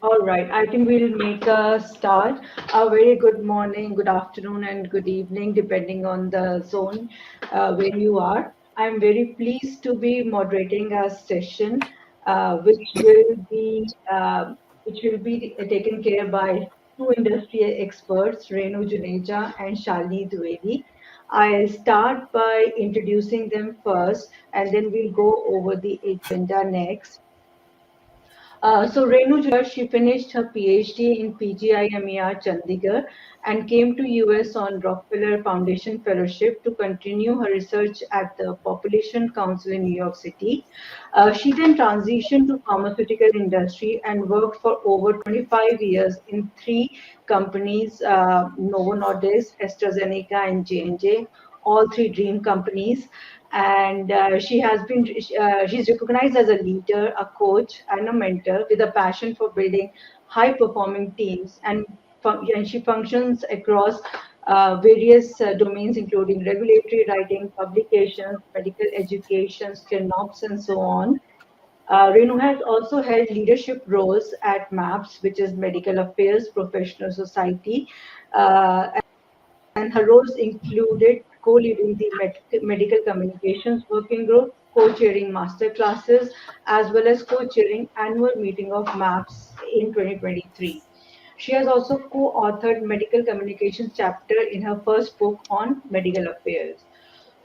All right, I think we'll make a start. A very good morning, good afternoon, and good evening, depending on the zone where you are. I'm very pleased to be moderating a session which will be taken care by two industry experts, Renu Juneja and Shalini Dwivedi. I'll start by introducing them first, and then we'll go over the agenda next. So Renu Juneja, she finished her PhD in PGIMER Chandigarh and came to US on Rockefeller Foundation Fellowship to continue her research at the Population Council in New York City. She then transitioned to pharmaceutical industry and worked for over 25 years in three companies, Novo Nordisk, AstraZeneca, and J&J, all three dream companies. And she's recognized as a leader, a coach, and a mentor with a passion for building high performing teams, and she functions across various domains including regulatory writing, publications, medical education, FinOps, and so on. Renu has also held leadership roles at MAPS, which is Medical Affairs Professional Society, uh, and her roles included co-leading the medical communications working group, co-chairing master classes, as well as co-chairing annual meeting of MAPS in 2023. She has also co-authored medical communications chapter in her first book on medical affairs.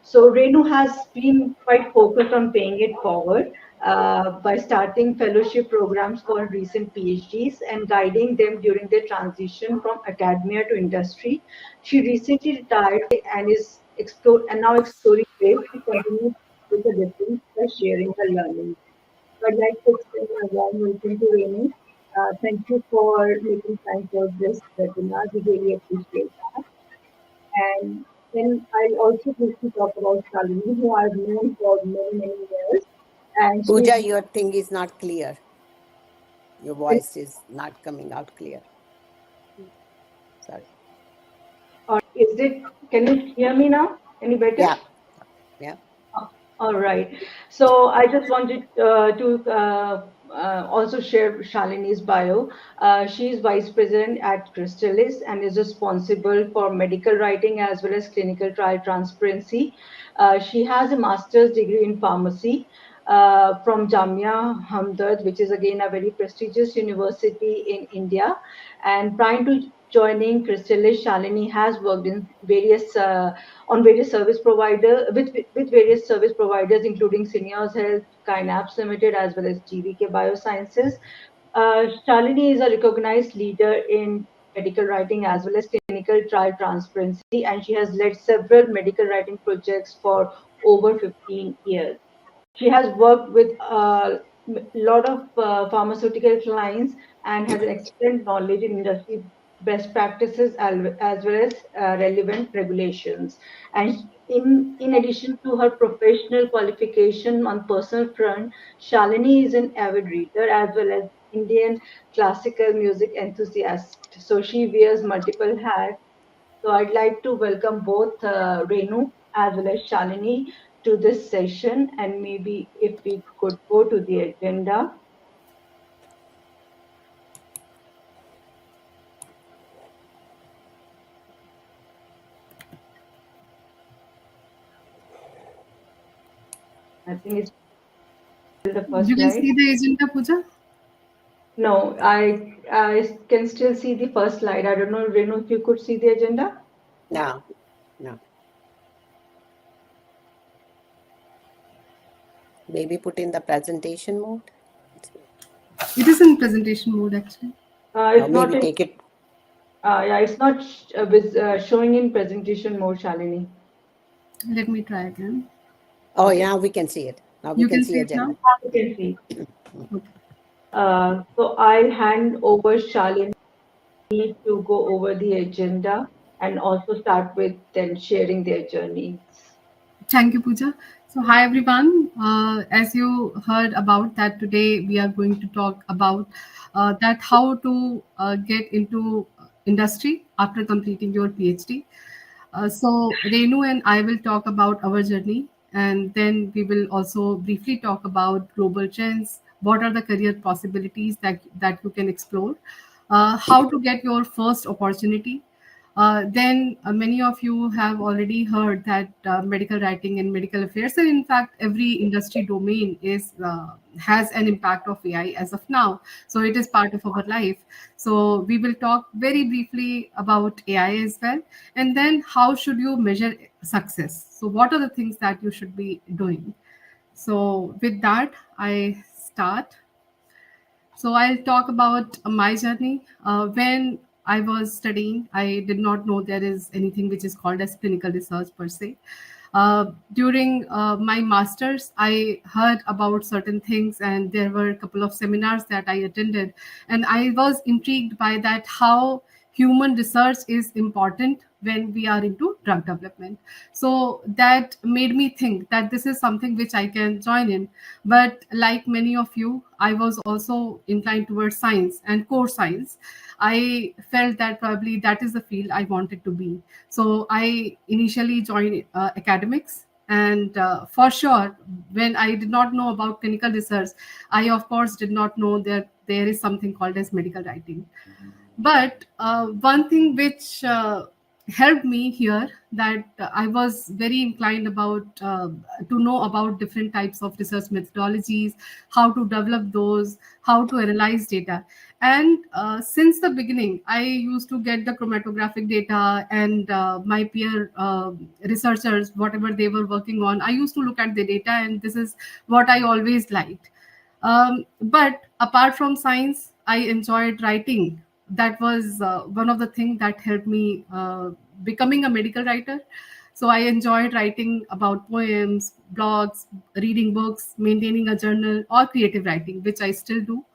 So Renu has been quite focused on paying it forward by starting fellowship programs for recent PhDs and guiding them during their transition from academia to industry. She recently retired and now exploring ways to continue with the difference by sharing her learning. So I'd like to extend my warm welcome to Renu. Thank you for making time for this webinar. We really appreciate that. And then I'll also briefly talk about Shalini, who I've known for many, many years. And Pooja, your thing is not clear. Your voice is not coming out clear. Sorry. or is it, can you hear me now? Any better? Yeah. Yeah. All right. So I just wanted to also share Shalini's bio. She is vice president at Crystalis and is responsible for medical writing as well as clinical trial transparency. She has a master's degree in pharmacy from Jamia Hamdard, which is again a very prestigious university in India. And prior to joining Crystalis, Shalini has worked in various on various service provider with various service providers, including Seniors Health, Kynapse Limited, as well as GVK Biosciences. Shalini is a recognized leader in medical writing as well as clinical trial transparency, and she has led several medical writing projects for over 15 years. She has worked with a lot of pharmaceutical clients and has an excellent knowledge in industry best practices as well as relevant regulations. And in addition to her professional qualification on personal front, Shalini is an avid reader as well as Indian classical music enthusiast. So she wears multiple hats. So I'd like to welcome both Renu as well as Shalini to this session, and maybe if we could go to the agenda. I think it's the first You can slide. see the agenda, Pooja? No, I can still see the first slide. I don't know, Renu, if you could see the agenda. No. Maybe put in the presentation mode. It is in presentation mode actually. It's not. Maybe take it. Yeah, it's not showing in presentation mode, Shalini. Let me try again. Oh, yeah, we can see it. Now we You can can see see it agenda. now? You can see. Okay. So I'll hand over Shalini to go over the agenda and also start with then sharing their journeys. Thank you, Pooja. So, hi everyone. As you heard about that today, we are going to talk about that how to get into industry after completing your PhD. So, Renu and I will talk about our journey, and then we will also briefly talk about global trends, what are the career possibilities that you can explore, how to get your first opportunity. Then many of you have already heard that medical writing and medical affairs, and in fact, every industry domain is has an impact of AI as of now. So it is part of our life. So we will talk very briefly about AI as well, and then how should you measure success. So what are the things that you should be doing? So with that, I start. So I'll talk about my journey. When I was studying, I did not know there is anything which is called as clinical research per se. During my masters, I heard about certain things, and there were a couple of seminars that I attended, and I was intrigued by that how human research is important when we are into drug development. So that made me think that this is something which I can join in. But like many of you, I was also inclined towards science and core science. I felt that probably that is the field I wanted to be. So I initially joined academics. And for sure, when I did not know about clinical research, I of course did not know that there is something called as medical writing. But one thing which helped me here, that I was very inclined about to know about different types of research methodologies, how to develop those, how to analyze data. And since the beginning, I used to get the chromatographic data, and my peer researchers, whatever they were working on, I used to look at the data, and this is what I always liked. But apart from science, I enjoyed writing. That was one of the things that helped me becoming a medical writer. So I enjoyed writing about poems, blogs, reading books, maintaining a journal, or creative writing, which I still do.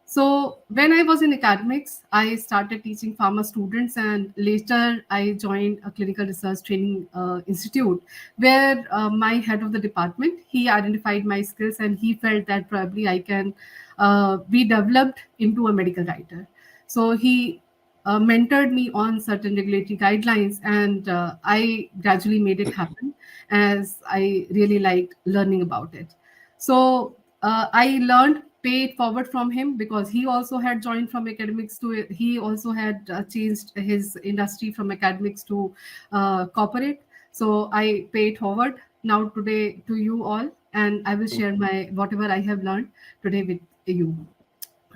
So when I was in academics, I started teaching pharma students, and later I joined a clinical research training institute, where my head of the department, he identified my skills, and he felt that probably I can be developed into a medical writer. So he mentored me on certain regulatory guidelines, and I gradually made it happen as I really liked learning about it. So I learned pay it forward from him, because he also had joined from academics to, he also had changed his industry from academics to corporate. So I pay it forward now today to you all, and I will share my whatever I have learned today with you.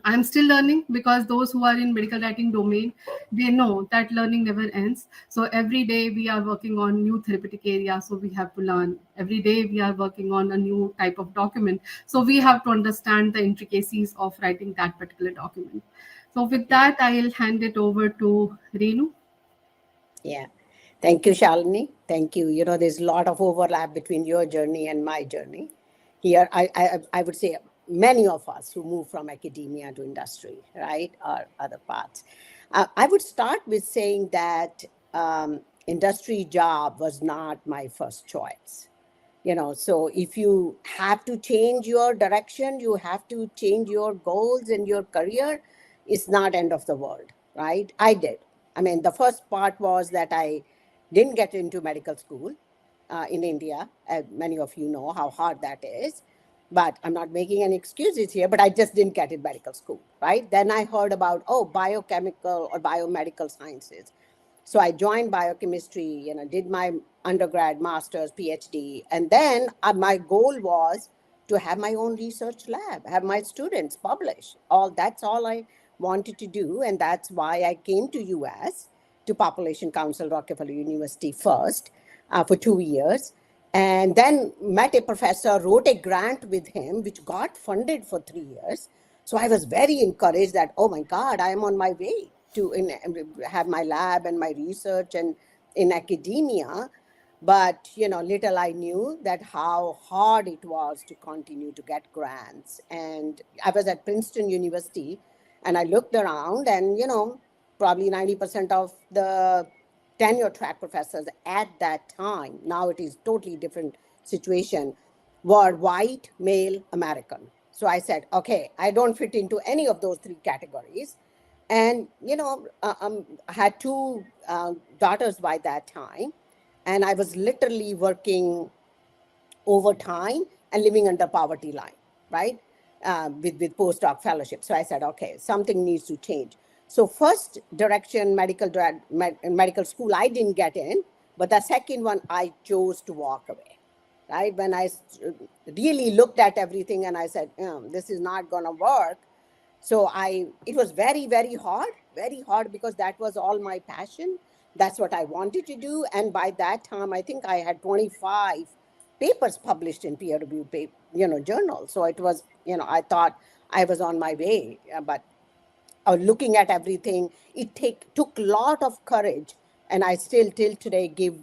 I'm still learning, because those who are in medical writing domain, they know that learning never ends. So every day we are working on new therapeutic areas, so we have to learn. Every day we are working on a new type of document, so we have to understand the intricacies of writing that particular document. So with that, I'll hand it over to Renu. Yeah. Thank you, Shalini. Thank you. You know, there's a lot of overlap between your journey and my journey. Here, I would say many of us who move from academia to industry, right, or other paths. I would start with saying that industry job was not my first choice. You know, so if you have to change your direction, you have to change your goals and your career, it's not end of the world, right? I did. I mean, the first part was that I didn't get into medical school in India. Many of you know how hard that is. But I'm not making any excuses here, but I just didn't get in medical school, right? Then I heard about, biochemical or biomedical sciences. So I joined biochemistry, you know, did my undergrad, master's, PhD. And then my goal was to have my own research lab, have my students publish. That's all I wanted to do. And that's why I came to US, to Population Council, Rockefeller University first for 2 years. And then met a professor, wrote a grant with him, which got funded for 3 years. So I was very encouraged that, oh my God, I am on my way to have my lab and my research and in academia. But, you know, little I knew that how hard it was to continue to get grants. And I was at Princeton University, and I looked around, and, you know, probably 90% of the tenure track professors at that time, now it is totally different situation, were white, male, American. So I said, okay, I don't fit into any of those three categories. And, you know, I had two daughters by that time, and I was literally working overtime and living under poverty line, right? with postdoc fellowship. So I said, okay, something needs to change. So first direction, medical school, I didn't get in, but the second one, I chose to walk away, right? When I really looked at everything and I said, this is not going to work. So it was very, very hard because that was all my passion. That's what I wanted to do. And by that time, I think I had 25 papers published in peer-reviewed journals. So it was, I thought I was on my way, but looking at everything, it took a lot of courage. And I still till today give,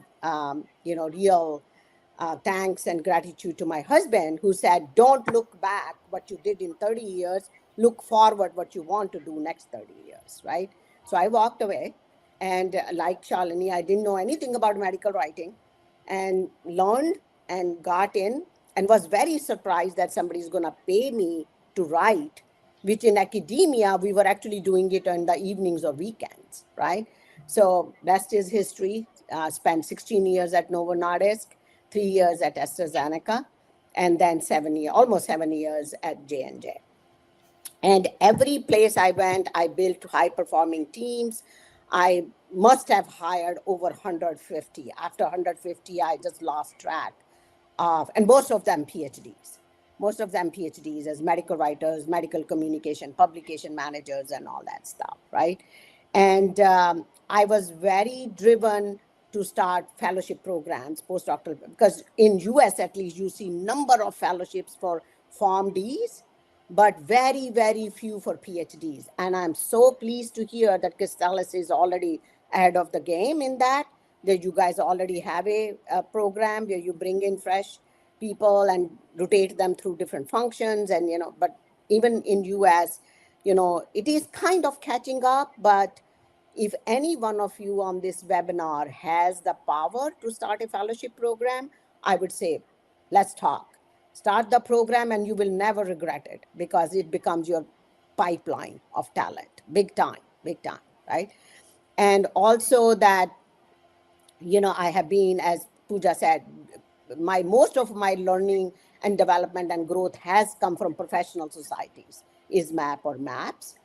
real thanks and gratitude to my husband, who said, don't look back what you did in 30 years, look forward what you want to do next 30 years, right? So I walked away, and like Shalini, I didn't know anything about medical writing, and learned and got in, and was very surprised that somebody's going to pay me to write, which in academia, we were actually doing it on the evenings or weekends, right? So rest is history. Spent 16 years at Novo Nordisk, 3 years at AstraZeneca, and then almost 7 years at J&J. And every place I went, I built high-performing teams. I must have hired over 150. After 150, I just lost track of, and most of them PhDs. Most of them PhDs as medical writers, medical communication, publication managers, and all that stuff, right? And I was very driven to start fellowship programs, postdoctoral, because in US at least, you see number of fellowships for PharmDs, but very, very few for PhDs. And I'm so pleased to hear that Crystallis is already ahead of the game in that you guys already have a program where you bring in fresh people and rotate them through different functions. And, but even in US, it is kind of catching up. But if any one of you on this webinar has the power to start a fellowship program, I would say, let's talk. Start the program and you will never regret it, because it becomes your pipeline of talent. Big time, right? And also that, I have been, as Pooja said, most of my learning and development and growth has come from professional societies, ISMAP or MAPS.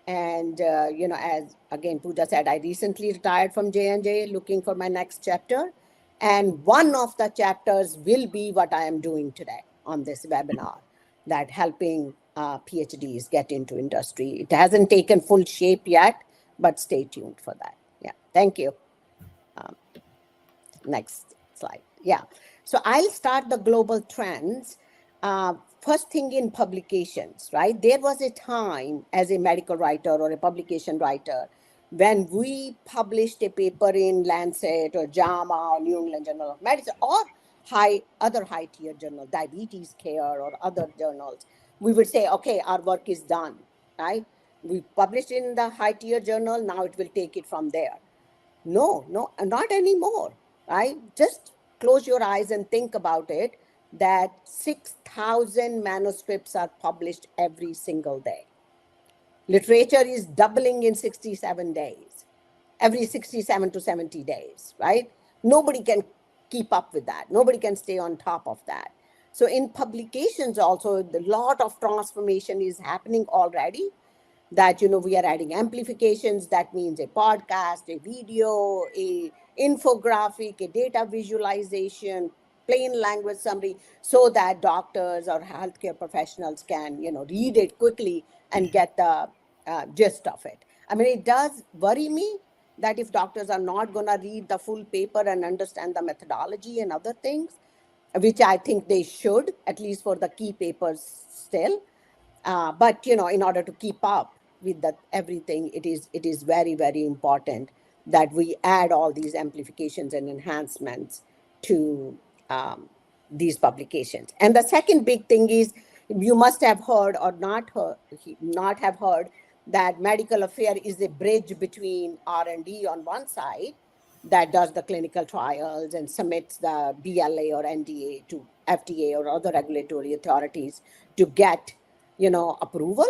And, as again, Pooja said, I recently retired from J&J, looking for my next chapter. And one of the chapters will be what I am doing today on this webinar, that helping PhDs get into industry. It hasn't taken full shape yet, but stay tuned for that. Yeah, thank you. Next slide. Yeah, so I'll start the global trends. First thing in publications, right? There was a time as a medical writer or a publication writer when we published a paper in Lancet or JAMA or New England Journal of Medicine or other high-tier journal, Diabetes Care or other journals, we would say, okay, our work is done, right? We published in the high-tier journal, now it will take it from there. No, not anymore, right? Just close your eyes and think about it, that 6,000 manuscripts are published every single day. Literature is doubling in 67 days, every 67 to 70 days, right? Nobody can keep up with that. Nobody can stay on top of that. So in publications also, a lot of transformation is happening already, that, we are adding amplifications. That means a podcast, a video, a infographic, a data visualization, plain language summary, so that doctors or healthcare professionals can, read it quickly and get the gist of it. I mean, it does worry me that if doctors are not going to read the full paper and understand the methodology and other things, which I think they should, at least for the key papers still. But, in order to keep up with that everything, it is very, very important that we add all these amplifications and enhancements to these publications. And the second big thing is, you must have heard or not have heard that medical affair is a bridge between R&D on one side, that does the clinical trials and submits the BLA or NDA to FDA or other regulatory authorities to get, approval,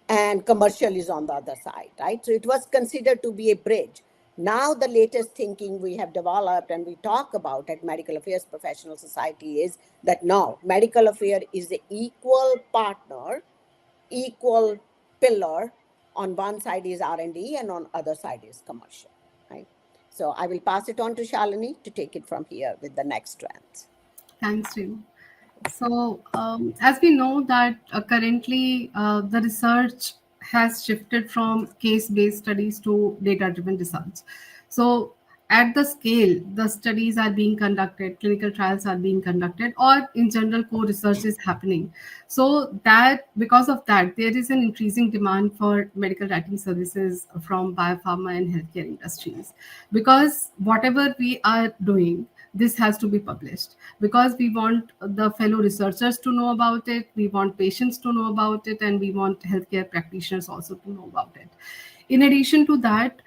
and commercial is on the other side, right? So it was considered to be a bridge. Now the latest thinking we have developed and we talk about at Medical Affairs Professional Society is that no, medical affair is an equal partner equal pillar. On one side is R&D and on other side is commercial, right? So I will pass it on to Shalini to take it from here with the next strands. Thanks, Renu. So, as we know that currently the research has shifted from case-based studies to data-driven research. So, at the scale, the studies are being conducted, clinical trials are being conducted, or in general, co-research is happening. So that because of that, there is an increasing demand for medical writing services from biopharma and healthcare industries, because whatever we are doing, this has to be published, because we want the fellow researchers to know about it, we want patients to know about it, and we want healthcare practitioners also to know about it. In addition to that,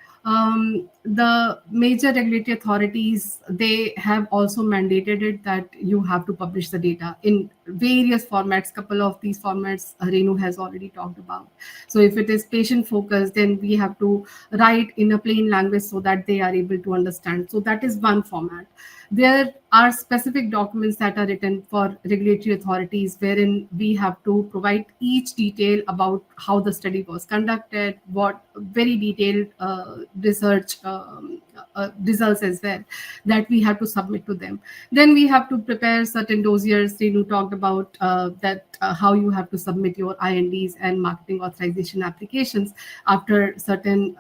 the major regulatory authorities, they have also mandated it that you have to publish the data in various formats. Couple of these formats Renu has already talked about. So if it is patient focused, then we have to write in a plain language so that they are able to understand. So that is one format. There are specific documents that are written for regulatory authorities, wherein we have to provide each detail about how the study was conducted, what very detailed research results as well, that we have to submit to them. Then we have to prepare certain dossiers. Renu talked about how you have to submit your INDs and marketing authorization applications after certain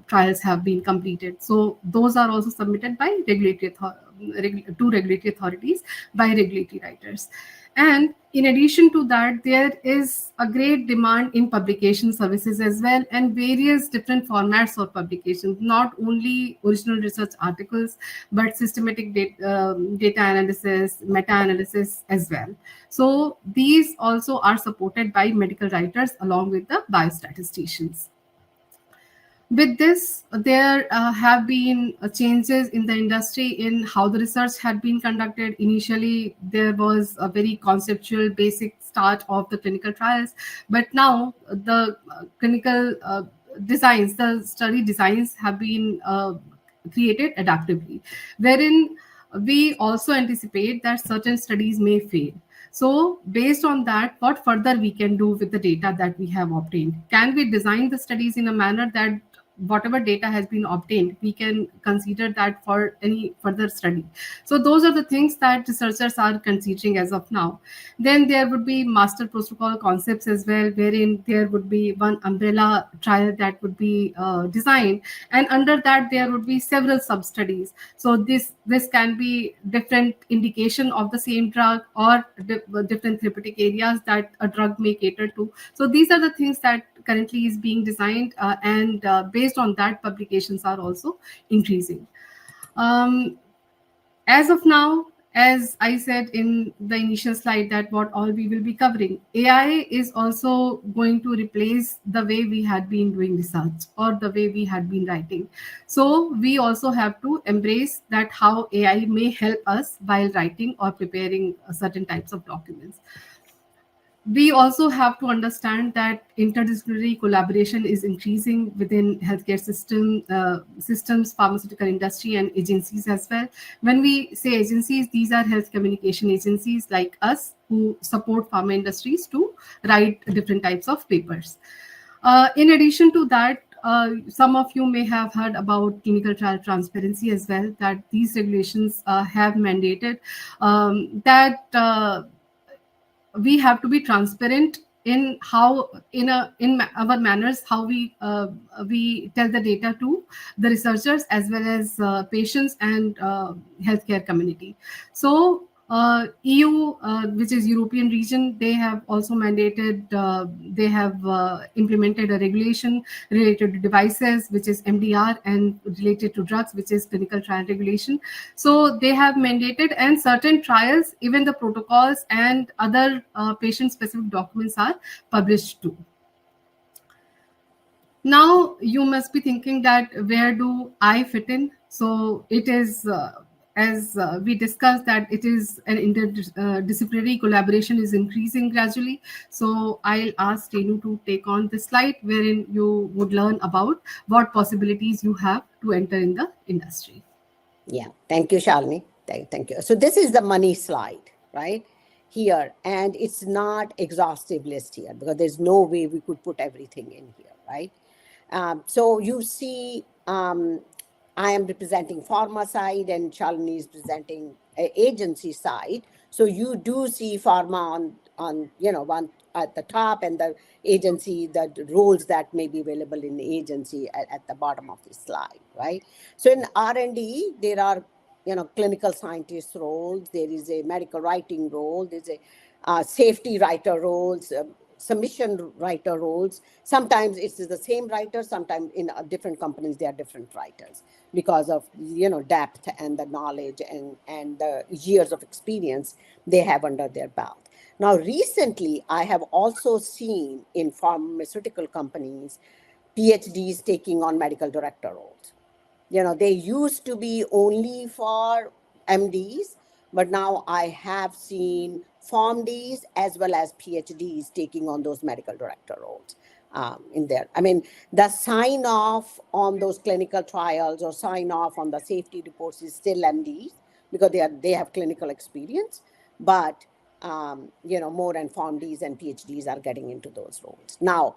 trials have been completed. So those are also submitted by to regulatory authorities by regulatory writers. And in addition to that, there is a great demand in publication services as well, and various different formats of publications, not only original research articles, but systematic data analysis, meta-analysis as well. So these also are supported by medical writers along with the biostatisticians. With this, there have been changes in the industry in how the research had been conducted. Initially, there was a very conceptual, basic start of the clinical trials, but now the clinical designs, the study designs have been created adaptively, wherein we also anticipate that certain studies may fail. So based on that, what further we can do with the data that we have obtained? Can we design the studies in a manner that whatever data has been obtained, we can consider that for any further study? So those are the things that researchers are considering as of now. Then there would be master protocol concepts as well, wherein there would be one umbrella trial that would be designed, and under that there would be several sub-studies. So this can be different indication of the same drug, or different therapeutic areas that a drug may cater to. So these are the things that currently is being designed, and based on that, publications are also increasing. As of now, as I said in the initial slide, that what all we will be covering, AI is also going to replace the way we had been doing research or the way we had been writing. So we also have to embrace that how AI may help us while writing or preparing certain types of documents. We also have to understand that interdisciplinary collaboration is increasing within healthcare systems, pharmaceutical industry, and agencies as well. When we say agencies, these are health communication agencies like us who support pharma industries to write different types of papers. In addition to that, some of you may have heard about clinical trial transparency as well, that these regulations have mandated that we have to be transparent in how in our manners, how we tell the data to the researchers as well as patients and healthcare community. So EU, which is European region, they have also mandated, they have implemented a regulation related to devices, which is MDR, and related to drugs, which is clinical trial regulation. So they have mandated, and certain trials, even the protocols and other patient-specific documents are published too. Now you must be thinking that where do I fit in? So it is as we discussed, that it is an interdisciplinary collaboration is increasing gradually. So I'll ask Renu to take on this slide, wherein you would learn about what possibilities you have to enter in the industry. Yeah, thank you, Shalini. Thank you. So this is the money slide, right? here, and it's not exhaustive list here because there's no way we could put everything in here, right? So you see, I am representing pharma side and Shalini is presenting agency side. So you do see pharma on one at the top, and the agency, the roles that may be available in the agency at the bottom of the slide, right? So in R&D, there are clinical scientist roles. There is a medical writing role. There's a safety writer roles. Submission writer roles. Sometimes it's the same writer. Sometimes in different companies they are different writers because of depth and the knowledge and the years of experience they have under their belt. Now recently I have also seen in pharmaceutical companies PhDs taking on medical director roles. They used to be only for MDs, but now I have seen PharmDs as well as PhDs taking on those medical director roles in there. I mean, the sign off on those clinical trials or sign off on the safety reports is still MDs because they have clinical experience, but more and PharmDs and PhDs are getting into those roles. Now,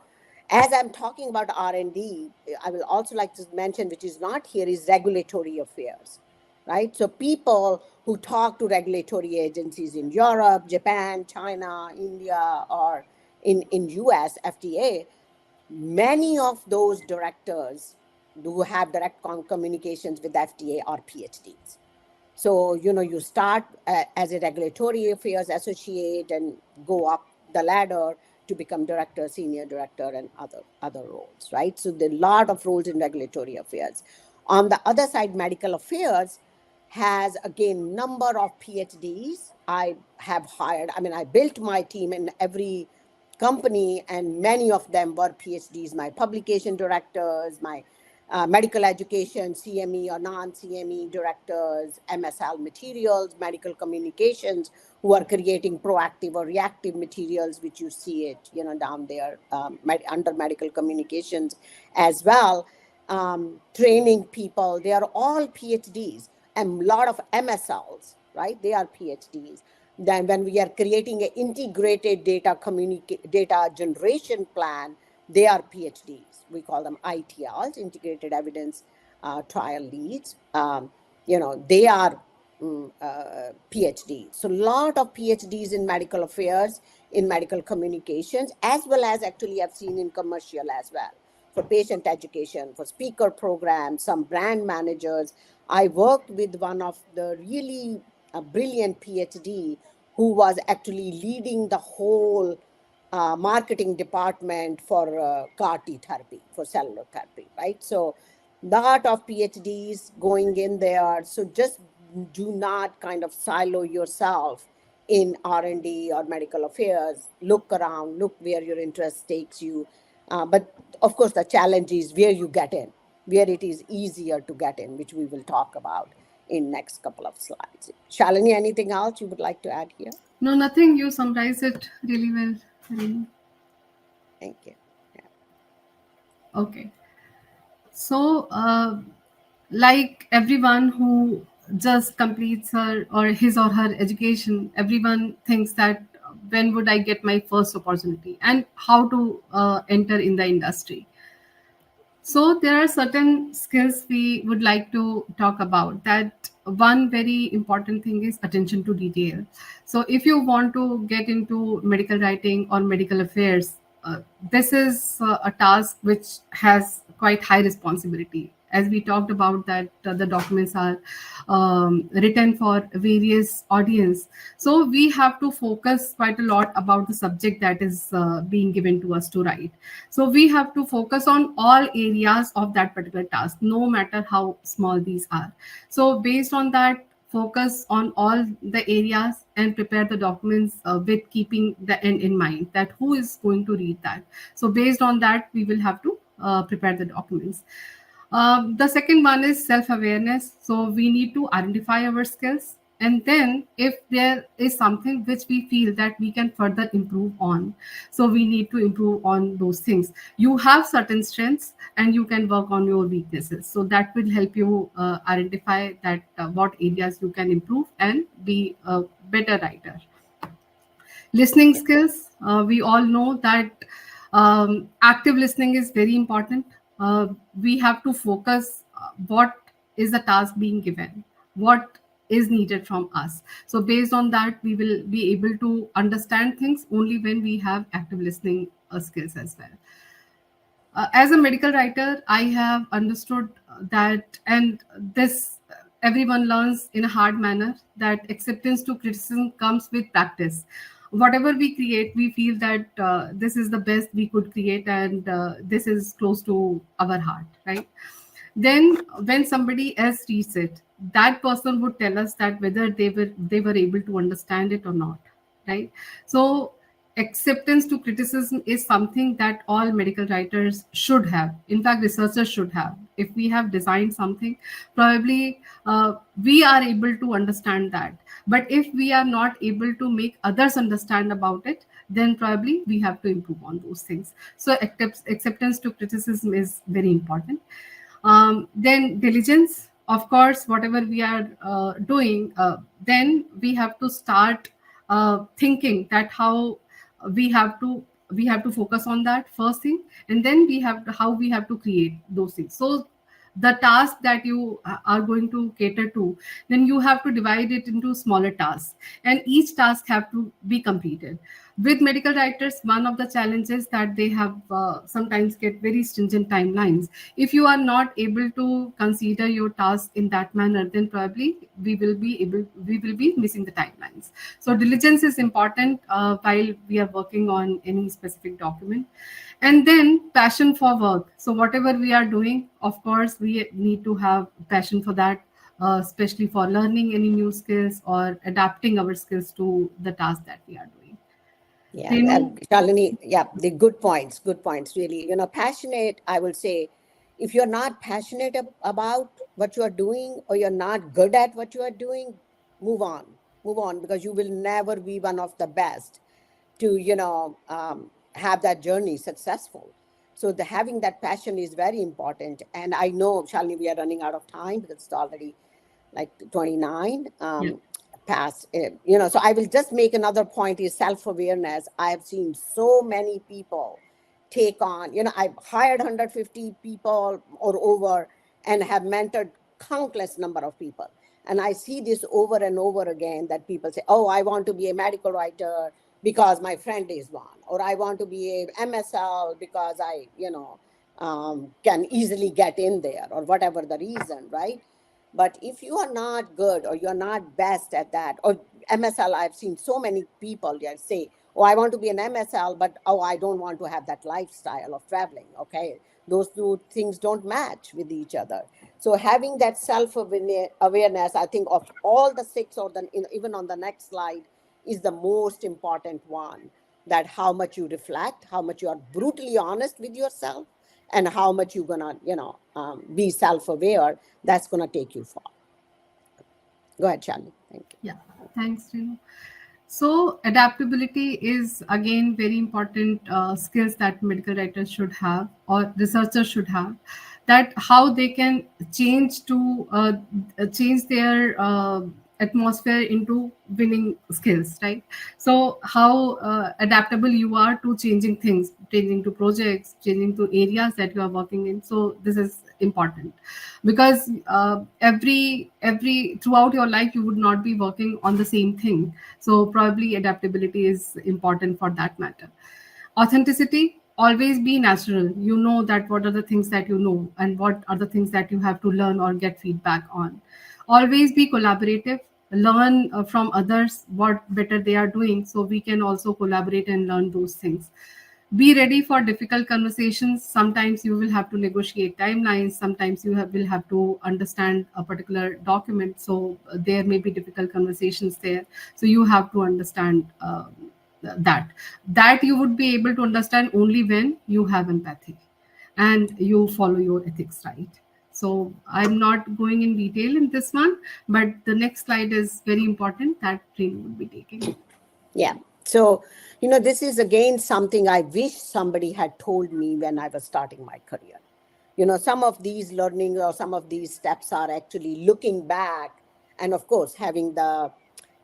as I'm talking about R&D, I will also like to mention, which is not here, is regulatory affairs, right? So people who talk to regulatory agencies in Europe, Japan, China, India, or in US, FDA, many of those directors who have direct communications with FDA are PhDs. So, you start as a regulatory affairs associate and go up the ladder to become director, senior director, and other roles, right? So there are a lot of roles in regulatory affairs. On the other side, medical affairs has, again, number of PhDs I have hired. I mean, I built my team in every company, and many of them were PhDs, my publication directors, my medical education, CME or non-CME directors, MSL materials, medical communications, who are creating proactive or reactive materials, which you see it, down there under medical communications as well. Training people, they are all PhDs, and a lot of MSLs, right? They are PhDs. Then when we are creating an integrated data generation plan, they are PhDs. We call them ITLs, integrated evidence trial leads. They are PhDs. So a lot of PhDs in medical affairs, in medical communications, as well as actually I've seen in commercial as well, for patient education, for speaker programs, some brand managers. I worked with one of the really brilliant PhD who was actually leading the whole marketing department for CAR-T therapy, for cellular therapy, right? So lot of PhDs going in there. So just do not kind of silo yourself in R&D or medical affairs. Look around, look where your interest takes you. But of course, the challenge is where you get in, where it is easier to get in, which we will talk about in next couple of slides. Shalini, anything else you would like to add here? No, nothing. You summarized it really well, Renu. Thank you. Okay. So, like everyone who just completes her or his or her education, everyone thinks that when would I get my first opportunity and how to enter in the industry. So there are certain skills we would like to talk about. That one very important thing is attention to detail. So if you want to get into medical writing or medical affairs, this is a task which has quite high responsibility. As we talked about that the documents are written for various audience, so we have to focus quite a lot about the subject that is being given to us to write. So we have to focus on all areas of that particular task, no matter how small these are. So based on that, focus on all the areas and prepare the documents with keeping the end in mind, that who is going to read that. So based on that, we will have to prepare the documents. The second one is self-awareness. So we need to identify our skills, and then if there is something which we feel that we can further improve on, so we need to improve on those things. You have certain strengths and you can work on your weaknesses, so that will help you identify that what areas you can improve and be a better writer. Listening skills, we all know that active listening is very important. We have to focus what is the task being given, what is needed from us. So based on that, we will be able to understand things only when we have active listening skills as well. As a medical writer, I have understood that, and this everyone learns in a hard manner, that acceptance to criticism comes with practice. Whatever we create, we feel that this is the best we could create, and this is close to our heart, right? Then, when somebody else reads it, that person would tell us that whether they were able to understand it or not, right? So acceptance to criticism is something that all medical writers should have. In fact, researchers should have. If we have designed something, probably we are able to understand that. But if we are not able to make others understand about it, then probably we have to improve on those things. So acceptance to criticism is very important. Then diligence, of course, whatever we are doing, then we have to start thinking that how we have to we have to focus on that first thing, and then we have to, how we have to create those things. So the task that you are going to cater to, then you have to divide it into smaller tasks, and each task have to be completed. With medical writers, one of the challenges that they have sometimes get very stringent timelines. If you are not able to consider your task in that manner, then probably we will be missing the timelines. So diligence is important while we are working on any specific document. And then passion for work. So whatever we are doing, of course we need to have passion for that, especially for learning any new skills or adapting our skills to the task that we are doing. Yeah, Renu? Shalini, yeah, the good points, really. Passionate, I will say, if you're not passionate about what you are doing, or you're not good at what you are doing, move on, because you will never be one of the best to, have that journey successful. So having that passion is very important. And I know, Shalini, we are running out of time because it's already like 29. Yeah. Past, so I will just make another point is self-awareness. I have seen so many people take on, I've hired 150 people or over and have mentored countless number of people. And I see this over and over again, that people say, oh, I want to be a medical writer because my friend is one, or I want to be a MSL because I, can easily get in there, or whatever the reason, right? But if you are not good, or you're not best at that, or MSL, I've seen so many people say, oh, I want to be an MSL, but oh, I don't want to have that lifestyle of traveling. Okay. Those two things don't match with each other. So having that self-awareness, I think of all the six, or even on the next slide, is the most important one. That how much you reflect, how much you are brutally honest with yourself, and how much you're gonna, be self-aware. That's gonna take you far. Go ahead, Shalini. Thank you. Yeah, thanks, Renu. So adaptability is again very important skills that medical writers should have or researchers should have. That how they can change their atmosphere into winning skills, right? So how adaptable you are to changing things, changing to projects, changing to areas that you are working in. So this is important, because every throughout your life you would not be working on the same thing. So probably adaptability is important for that matter. Authenticity, always be natural. You know that what are the things that you know, and what are the things that you have to learn or get feedback on. Always be collaborative. Learn from others what better they are doing, so we can also collaborate and learn those things. Be ready for difficult conversations. Sometimes you will have to negotiate timelines. Sometimes will have to understand a particular document. So there may be difficult conversations there. So you have to understand that you would be able to understand only when you have empathy and you follow your ethics, right? So I'm not going in detail in this one, but the next slide is very important that Renu would be taking. Yeah. So, this is again something I wish somebody had told me when I was starting my career. Some of these learning or some of these steps are actually looking back, and of course having the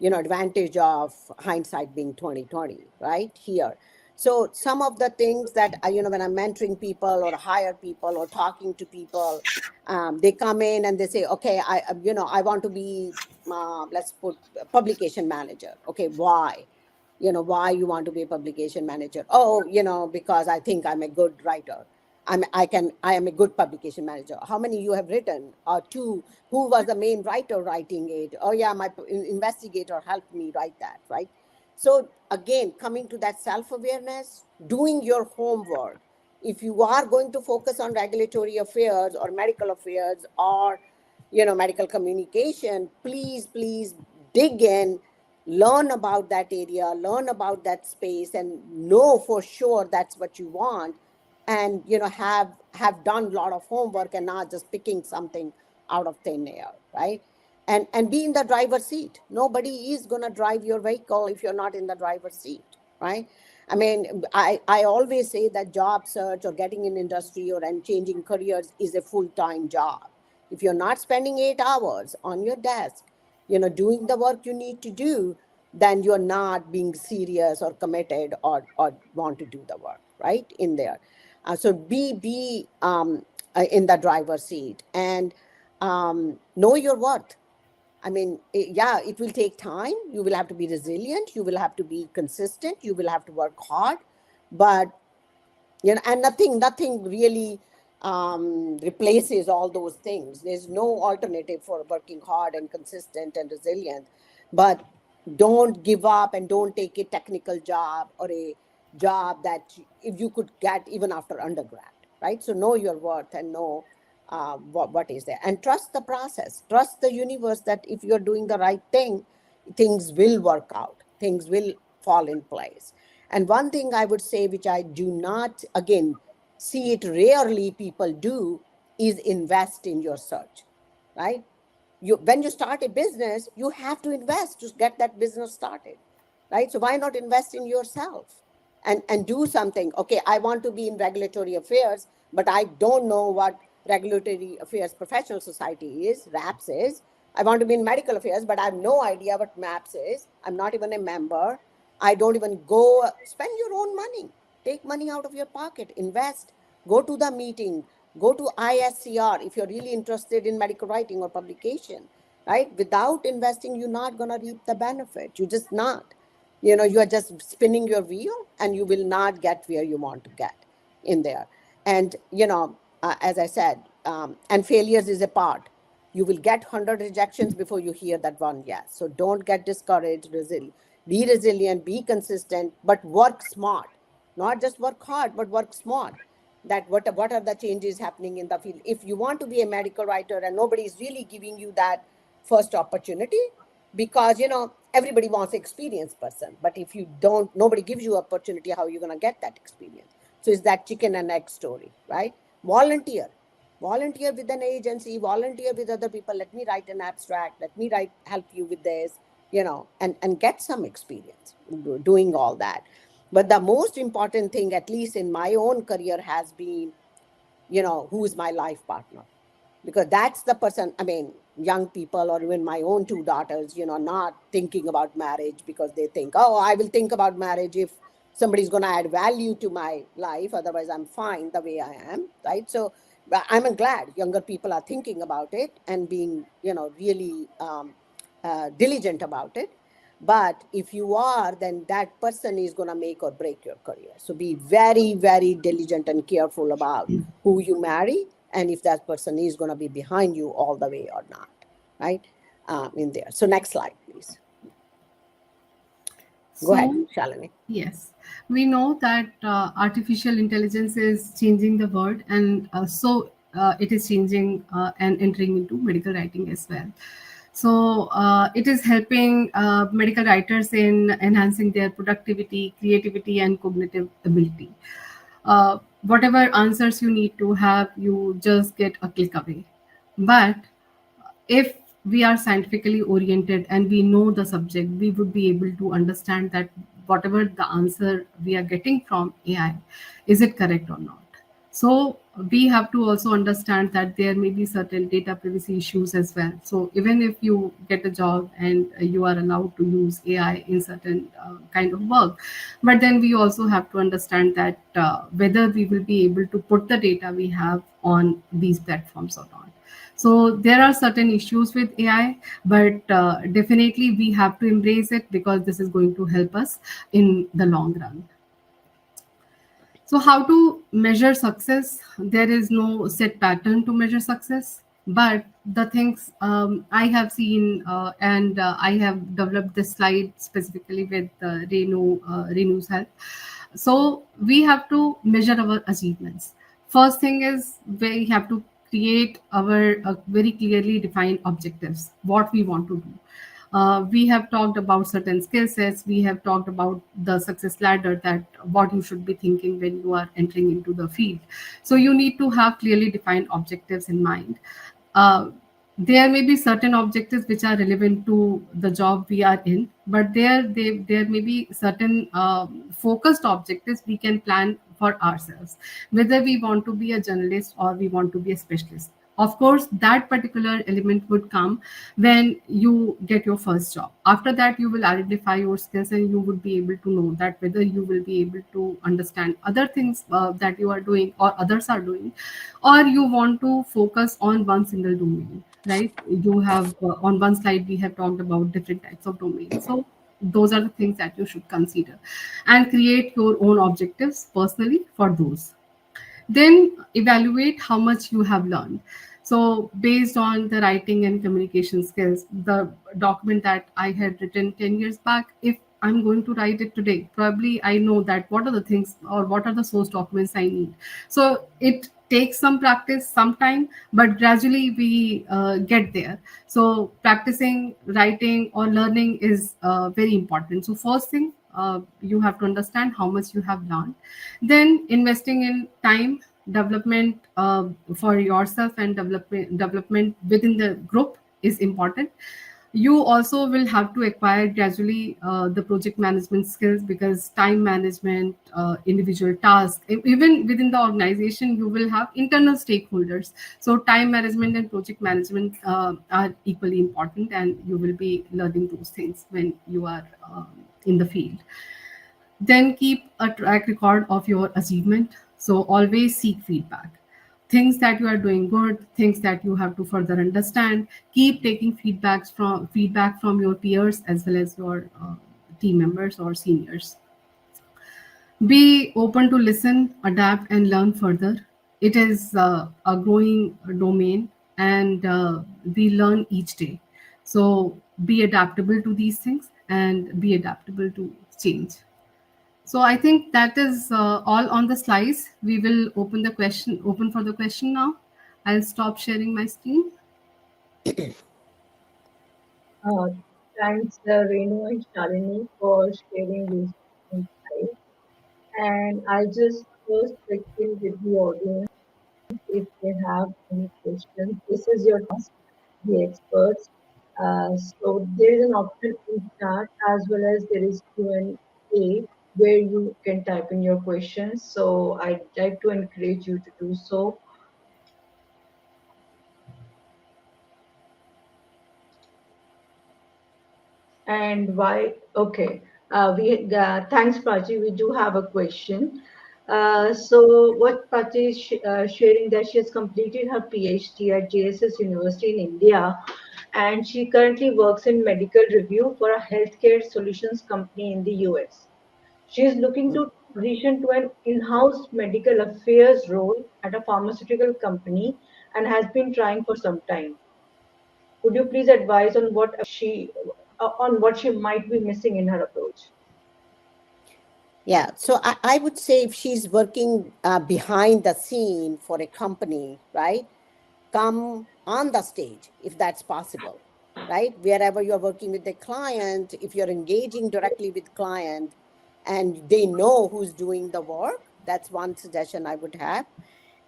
advantage of hindsight being 2020, right here. So some of the things that when I'm mentoring people or hire people or talking to people, they come in and they say, okay, I want to be, let's put publication manager. Okay, why? Why you want to be a publication manager? Oh, because I think I'm a good writer. I am a good publication manager. How many you have written? Or two, who was the main writer writing it? Oh yeah, my investigator helped me write that, right? So again, coming to that self-awareness, doing your homework. If you are going to focus on regulatory affairs or medical affairs or medical communication, please dig in, learn about that area, learn about that space, and know for sure that's what you want, and have done a lot of homework and not just picking something out of thin air, right? And be in the driver's seat. Nobody is going to drive your vehicle if you're not in the driver's seat, right? I mean, I always say that job search or getting in industry and changing careers is a full-time job. If you're not spending 8 hours on your desk, doing the work you need to do, then you're not being serious or committed or want to do the work, right, in there. So be in the driver's seat and know your worth. I mean, it will take time. You will have to be resilient. You will have to be consistent. You will have to work hard, but and nothing really replaces all those things. There's no alternative for working hard and consistent and resilient. But don't give up and don't take a technical job or a job that if you could get even after undergrad, right? So know your worth and know what is there, and trust the process, trust the universe that if you're doing the right thing, things will work out, things will fall in place. And one thing I would say, which I do not, again, see it rarely people do, is invest in your search, right? When you start a business, you have to invest to get that business started, right? So why not invest in yourself and do something? Okay, I want to be in regulatory affairs, but I don't know what Regulatory Affairs Professional Society is, RAPS is. I want to be in medical affairs, but I have no idea what MAPS is. I'm not even a member. I don't even go. Spend your own money. Take money out of your pocket, invest, go to the meeting, go to ISCR if you're really interested in medical writing or publication, right? Without investing, you're not going to reap the benefit. You're just not. You are just spinning your wheel and you will not get where you want to get in there. And, as I said, and failures is a part. You will get 100 rejections before you hear that one yes. So don't get discouraged, be resilient, be consistent, but work smart. Not just work hard, but work smart. That what are the changes happening in the field? If you want to be a medical writer and nobody is really giving you that first opportunity, because everybody wants an experienced person, but if you don't, nobody gives you opportunity, how are you going to get that experience? So it's that chicken and egg story, right? Volunteer with an agency, volunteer with other people. Let me write an abstract, let me help you with this, and get some experience doing all that. But the most important thing, at least in my own career, has been, who is my life partner? Because that's the person, I mean, young people or even my own 2 daughters, not thinking about marriage because they think, oh, I will think about marriage if somebody's going to add value to my life. Otherwise, I'm fine the way I am, right? So I'm glad younger people are thinking about it and being, really diligent about it. But if you are, then that person is going to make or break your career. So be very, very diligent and careful about who you marry and if that person is going to be behind you all the way or not, right? In there. So next slide, please. Go ahead, Shalini. Yes, we know that artificial intelligence is changing the world, and so it is changing and entering into medical writing as well. So it is helping medical writers in enhancing their productivity, creativity, and cognitive ability. Whatever answers you need to have, you just get a click away. But if we are scientifically oriented and we know the subject, we would be able to understand that whatever the answer we are getting from AI, is it correct or not? So we have to also understand that there may be certain data privacy issues as well. So even if you get a job and you are allowed to use AI in certain kind of work, but then we also have to understand that whether we will be able to put the data we have on these platforms or not. So there are certain issues with AI, but definitely we have to embrace it because this is going to help us in the long run. So, how to measure success? There is no set pattern to measure success, but the things I have seen and I have developed this slide specifically with Renu's help. So, we have to measure our achievements. First thing is we have to create our very clearly defined objectives, what we want to do. We have talked about certain skill sets. We have talked about the success ladder, that what you should be thinking when you are entering into the field. So you need to have clearly defined objectives in mind. uh, there may be certain objectives which are relevant to the job we are in, but there may be certain focused objectives we can plan for ourselves, whether we want to be a journalist or we want to be a specialist. Of course, that particular element would come when you get your first job. After that, you will identify your skills and you would be able to know that whether you will be able to understand other things that you are doing or others are doing, or you want to focus on one single domain, right? You have on one slide we have talked about different types of domains. So those are the things that you should consider and create your own objectives personally for those. Then evaluate how much you have learned. So based on the writing and communication skills, the document that I had written 10 years back, if I'm going to write it today, probably I know that what are the things or what are the source documents I need. So it takes some practice, some time, but gradually we get there. So practicing writing or learning is very important. So first thing, you have to understand how much you have learned. Then investing in time development for yourself and development within the group is important. You also will have to acquire gradually the project management skills, because time management, individual tasks, even within the organization you will have internal stakeholders. So time management and project management are equally important, and you will be learning those things when you are in the field. Then keep a track record of your achievement. So always seek feedback. Things that you are doing good, things that you have to further understand. Keep taking feedback from your peers as well as your team members or seniors. Be open to listen, adapt, and learn further. It is a growing domain, and we learn each day. So be adaptable to these things and be adaptable to change. So I think that is all on the slides. We will open for the question now. I'll stop sharing my screen. Uh, Thanks, Renu and Shalini, for sharing these insights. And I'll just first check in with the audience if they have any questions. This is your task, the experts. So there is an option in chat as well as there is Q&A where you can type in your questions. So I'd like to encourage you to do so. And why? Okay. Thanks, Prachi. We do have a question. So, what Prachi is sharing that she has completed her PhD at JSS University in India, and she currently works in medical review for a healthcare solutions company in the US. She is looking to transition to an in-house medical affairs role at a pharmaceutical company and has been trying for some time. Could you please advise on what she might be missing in her approach? Yeah, so I would say if she's working behind the scene for a company, right, come on the stage if that's possible, right? Wherever you're working with the client, if you're engaging directly with client and they know who's doing the work, that's one suggestion I would have.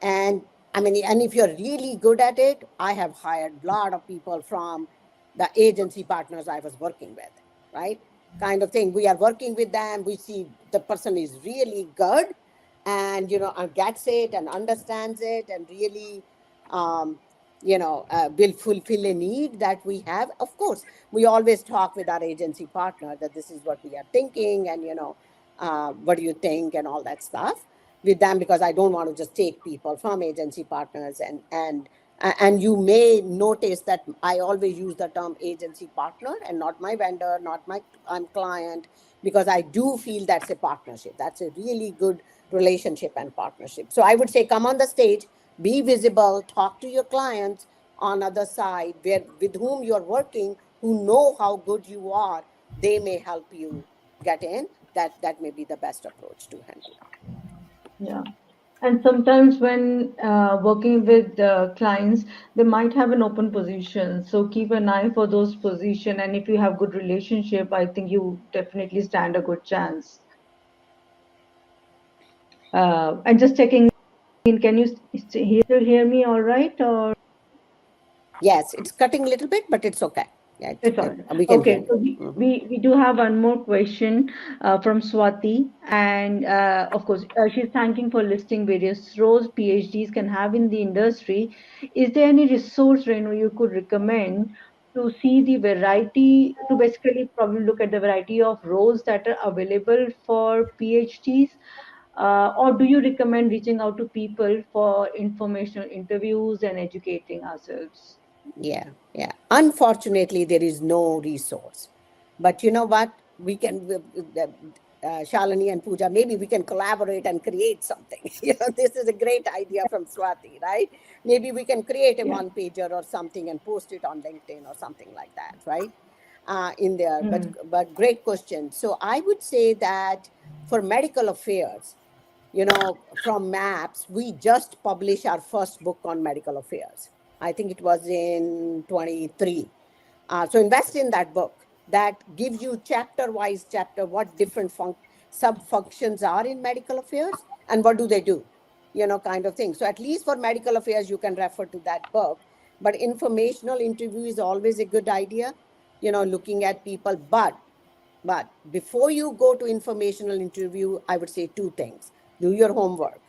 And I mean, and if you're really good at it, I have hired a lot of people from the agency partners I was working with, right? Kind of thing. We are working with them. We see the person is really good and gets it and understands it and really um, will fulfill a need that we have. Of course, we always talk with our agency partner that this is what we are thinking, and what do you think, and all that stuff with them, because I don't want to just take people from agency partners. And you may notice that I always use the term agency partner and not my vendor, not my client, because I do feel that's a partnership. That's a really good relationship and partnership. So I would say, come on the stage, be visible, talk to your clients on other side, where with whom you're working, who know how good you are. They may help you get in. That may be the best approach to handle it. Yeah. And sometimes when working with clients, they might have an open position. So keep an eye for those position. And if you have good relationship, I think you definitely stand a good chance. And just checking in, can you still hear me all right? Or Yes, it's cutting a little bit, but it's okay. Yeah, it's all right. we can hear Okay, so you. we do have one more question from Swati, and of course, she's thanking for listing various roles PhDs can have in the industry. Is there any resource, Renu, you could recommend to see the variety, to basically probably look at the variety of roles that are available for PhDs? Or do you recommend reaching out to people for informational interviews and educating ourselves? Yeah. Unfortunately, there is no resource. But you know what? We can, Shalini and Pooja, maybe we can collaborate and create something. This is a great idea from Swati, right? Maybe we can create a Yeah. one pager or something and post it on LinkedIn or something like that, right? In there. Mhm. But great question. So I would say that for medical affairs, from MAPS, we just published our first book on medical affairs. I think it was in 23. So invest in that book. That gives you chapter-wise chapter what different sub-functions are in medical affairs and what do they do, kind of thing. So at least for medical affairs, you can refer to that book. But informational interview is always a good idea, looking at people. But before you go to informational interview, I would say two things. Do your homework.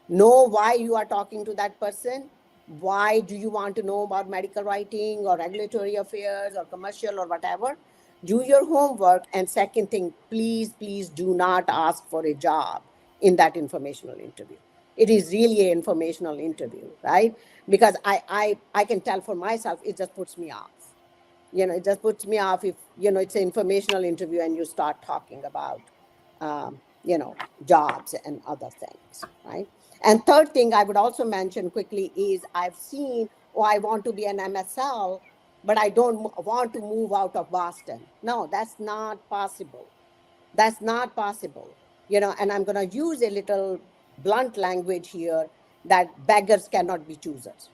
Know why you are talking to that person. Why do you want to know about medical writing or regulatory affairs or commercial or whatever? Do your homework. And second thing, please do not ask for a job in that informational interview. It is really an informational interview, right? Because I can tell for myself, it just puts me off. It just puts me off if, it's an informational interview and you start talking about, jobs and other things, right? And third thing I would also mention quickly is I've seen, I want to be an MSL, but I don't want to move out of Boston. No, that's not possible. That's not possible. And I'm going to use a little blunt language here, that beggars cannot be choosers.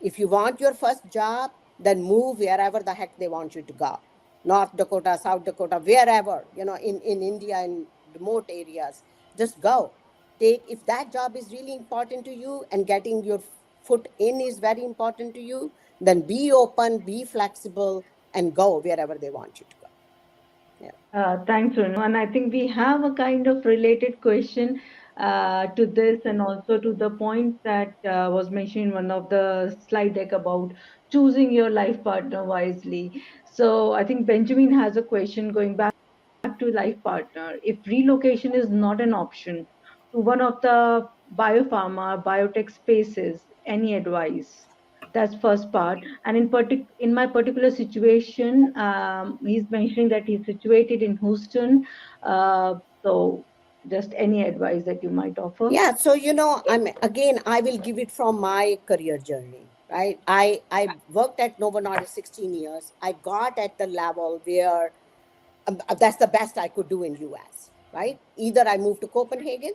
If you want your first job, then move wherever the heck they want you to go. North Dakota, South Dakota, wherever, in India, in remote areas, just go. If that job is really important to you and getting your foot in is very important to you, then be open, be flexible, and go wherever they want you to go. Thanks, Renu. And I think we have a kind of related question to this, and also to the point that was mentioned in one of the slide deck about choosing your life partner wisely. So I think Benjamin has a question going back to life partner. If relocation is not an option to one of the biopharma, biotech spaces, any advice? That's first part. And in my particular situation, he's mentioning that he's situated in Houston. So just any advice that you might offer? Yeah, so I will give it from my career journey, right? I worked at Novo Nordisk 16 years. I got at the level where that's the best I could do in US, right? Either I move to Copenhagen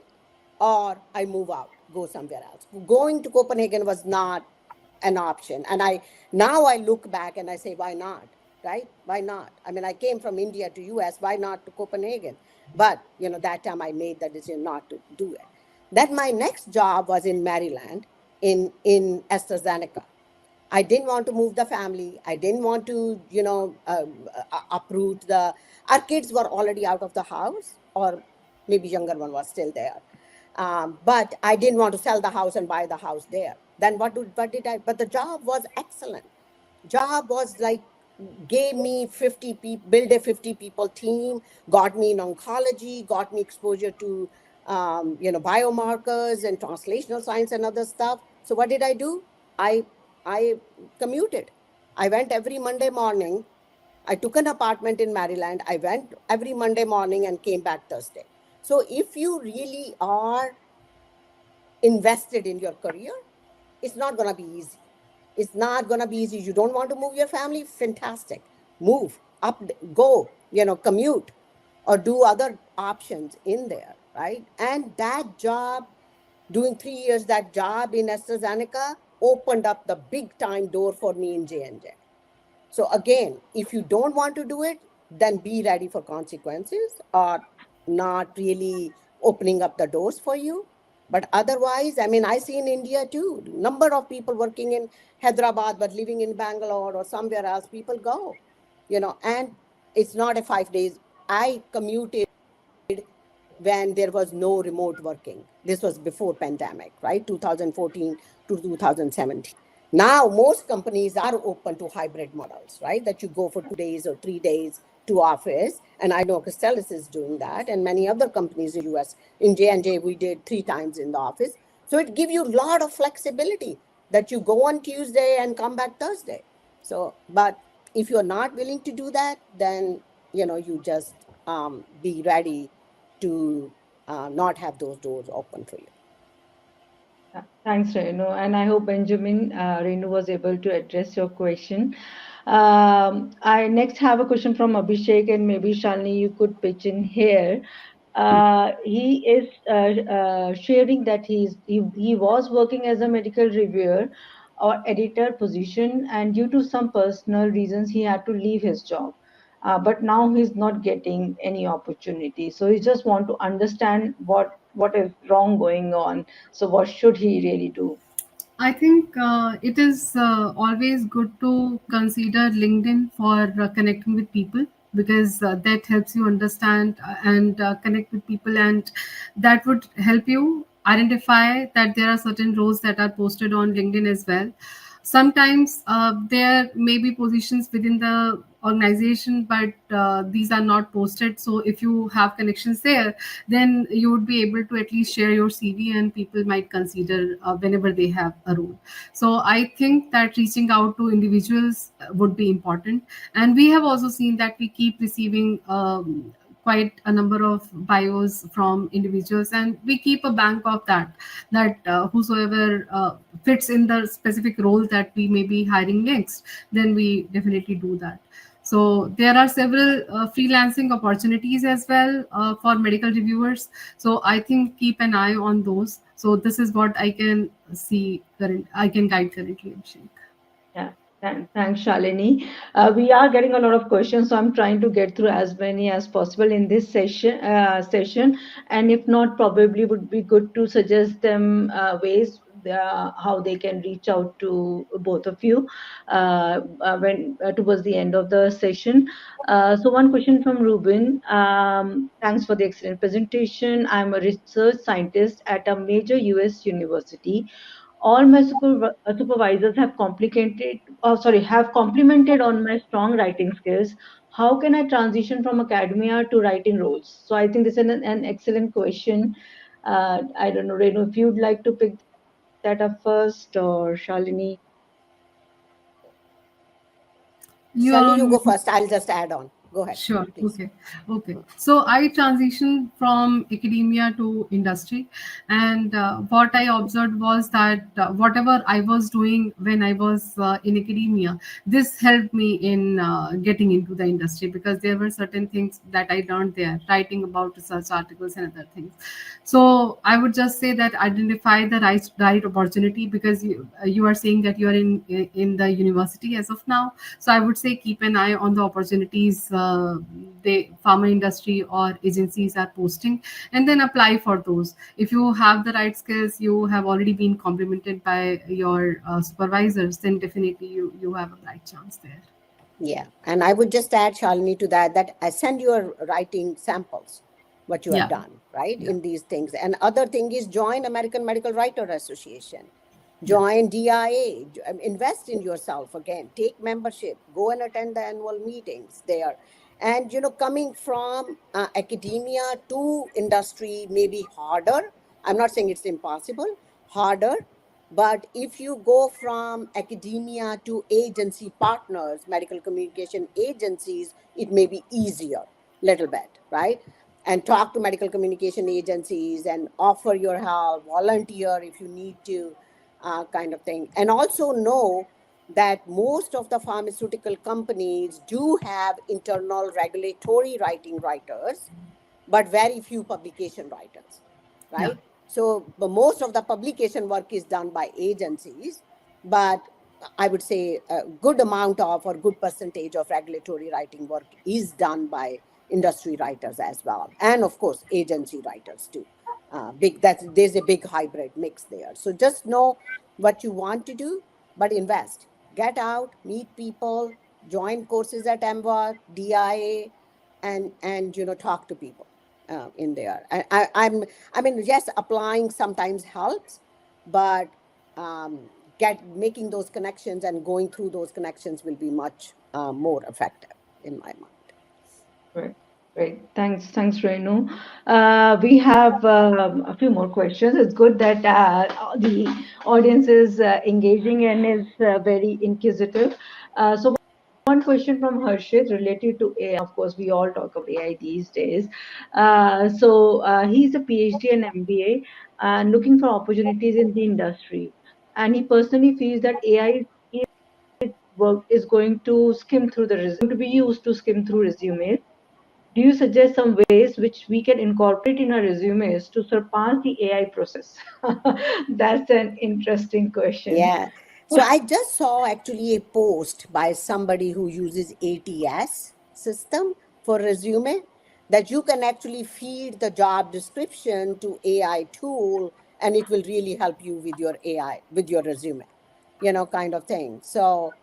or I move out, go somewhere else. Going to Copenhagen was not an option. And now I look back and I say, why not? Right? Why not? I mean, I came from India to US, why not to Copenhagen? But, that time I made the decision not to do it. Then my next job was in Maryland in AstraZeneca. I didn't want to move the family. I didn't want to, uproot our kids were already out of the house, or maybe younger one was still there. But I didn't want to sell the house and buy the house there. Then what did I? But the job was excellent. Job was like gave me 50 people, build a 50 people team, got me in oncology, got me exposure to biomarkers and translational science and other stuff. So what did I do? I commuted. I went every Monday morning. I took an apartment in Maryland. I went every Monday morning and came back Thursday. So if you really are invested in your career, it's not going to be easy. It's not going to be easy. You don't want to move your family? Fantastic. Move, up, go, commute or do other options in there, right? And that job, doing 3 years, that job in AstraZeneca opened up the big time door for me in J&J. So again, if you don't want to do it, then be ready for consequences or not really opening up the doors for you. But otherwise, I mean, I see in India too, number of people working in Hyderabad, but living in Bangalore or somewhere else, people go, and it's not a 5 days. I commuted when there was no remote working. This was before pandemic, right? 2014 to 2017. Now, most companies are open to hybrid models, right? That you go for 2 days or 3 days to office. And I know Castellus is doing that. And many other companies in the US, in J&J, we did 3 times in the office. So it gives you a lot of flexibility that you go on Tuesday and come back Thursday. So, but if you're not willing to do that, then, you just be ready to not have those doors open for you. Thanks, Renu. And I hope Benjamin, Renu was able to address your question. I next have a question from Abhishek, and maybe Shalini, you could pitch in here. He is sharing that he was working as a medical reviewer or editor position, and due to some personal reasons, he had to leave his job. But now he's not getting any opportunity. So he just want to understand what is wrong going on. So what should he really do? I think it is always good to consider LinkedIn for connecting with people, because that helps you understand and connect with people, and that would help you identify that there are certain roles that are posted on LinkedIn as well. Sometimes there may be positions within the organization, but these are not posted. So if you have connections there, then you would be able to at least share your CV, and people might consider whenever they have a role. So I think that reaching out to individuals would be important. And we have also seen that we keep receiving quite a number of bios from individuals, and we keep a bank of that whosoever fits in the specific role that we may be hiring next, then we definitely do that. So there are several freelancing opportunities as well for medical reviewers. So I think keep an eye on those. So this is what I can see I can guide currently, Abhishek. Yeah, thanks, Shalini. We are getting a lot of questions, so I'm trying to get through as many as possible in this session. And if not, probably would be good to suggest them ways how they can reach out to both of you when towards the end of the session. So one question from Ruben. Thanks for the excellent presentation. I'm a research scientist at a major US university. All my supervisors have complimented on my strong writing skills. How can I transition from academia to writing roles? So I think this is an excellent question. I don't know, Renu, if you'd like to pick that up first, or Shalini. Shalini, you go first. I'll just add on. Go ahead. Sure. Please. Okay. So I transitioned from academia to industry, and what I observed was that whatever I was doing when I was in academia, this helped me in getting into the industry, because there were certain things that I learned there, writing about research articles and other things. So I would just say that identify the right opportunity, because you are saying that you are in the university as of now. So I would say keep an eye on the opportunities the pharma industry or agencies are posting, and then apply for those. If you have the right skills, you have already been complimented by your supervisors, then definitely you have a bright chance there. Yeah, and I would just add, Shalini, to that I send you writing samples. what you have Yeah. done, right, Yeah. in these things. And other thing is join American Medical Writer Association, join DIA, invest in yourself again, take membership, go and attend the annual meetings there. And, coming from academia to industry may be harder. I'm not saying it's impossible, harder. But if you go from academia to agency partners, medical communication agencies, it may be easier, little bit, right? And talk to medical communication agencies and offer your help, volunteer if you need to, kind of thing. And also know that most of the pharmaceutical companies do have internal regulatory writing writers, but very few publication writers, Yeah. right? So but most of the publication work is done by agencies, but I would say a good amount of or good percentage of regulatory writing work is done by industry writers as well, and of course agency writers too. There's a big hybrid mix there. So just know what you want to do, but invest, get out, meet people, join courses at MWA, DIA, and talk to people in there. I mean, yes, applying sometimes helps, but making those connections and going through those connections will be much more effective in my mind. Right. Great. Thanks, Renu. We have a few more questions. It's good that the audience is engaging and is very inquisitive. So one question from Harshit related to AI. Of course, we all talk about AI these days. He's a PhD and MBA looking for opportunities in the industry. And he personally feels that AI work is going to skim through the resume, to be used to skim through resumes. Do you suggest some ways which we can incorporate in our resumes to surpass the AI process? That's an interesting question. Yeah. So I just saw actually a post by somebody who uses ATS system for resume, that you can actually feed the job description to AI tool and it will really help you with your AI, with your resume, kind of thing. So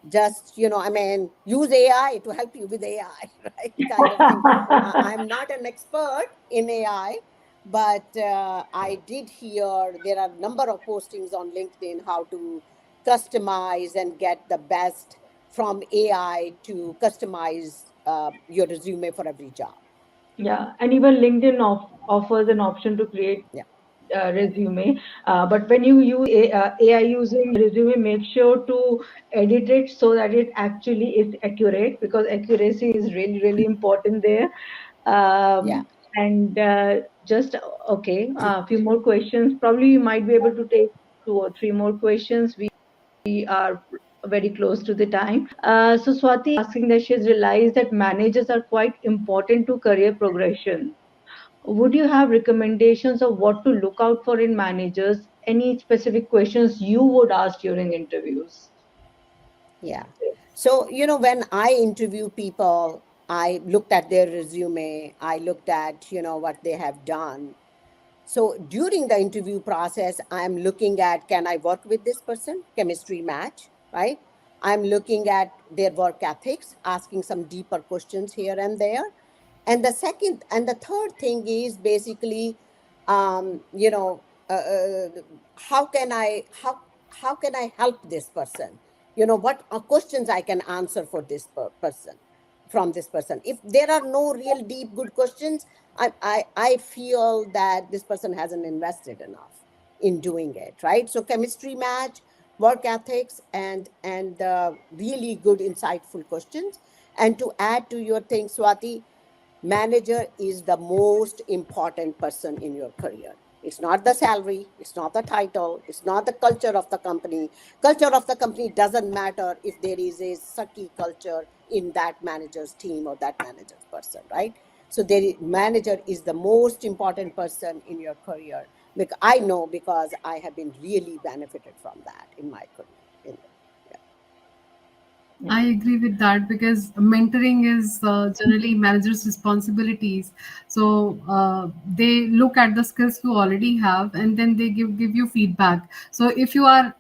just, I mean, use AI to help you with AI, right? Kind of thing. I'm not an expert in AI, but I did hear there are a number of postings on LinkedIn how to customize and get the best from AI to customize your resume for every job. Yeah, and even LinkedIn offers an option to create Yeah. resume. But when you use AI using resume, make sure to edit it so that it actually is accurate, because accuracy is really, really important there. Yeah. And just okay, a few more questions. Probably you might be able to take two or three more questions. We are very close to the time. So Swati asking that she's realized that managers are quite important to career progression. Would you have recommendations of what to look out for in managers? Any specific questions you would ask during interviews? Yeah. So, when I interview people, I looked at their resume, I looked at, what they have done. So during the interview process, I'm looking at, can I work with this person? Chemistry match, right? I'm looking at their work ethics, asking some deeper questions here and there. And the third thing is basically, um, you know, uh, uh, how can I help this person? What are questions I can answer for this person, from this person. If there are no real deep good questions, I feel that this person hasn't invested enough in doing it, right? So chemistry match, work ethics, and really good insightful questions. And to add to your thing, Swati, manager is the most important person in your career. It's not the salary, it's not the title, it's not the culture of the company. Culture of the company doesn't matter if there is a sucky culture in that manager's team or that manager's person, right? So manager is the most important person in your career. I know, because I have been really benefited from that in my career. I agree with that because mentoring is generally managers' responsibilities. So they look at the skills you already have and then they give you feedback. So if you are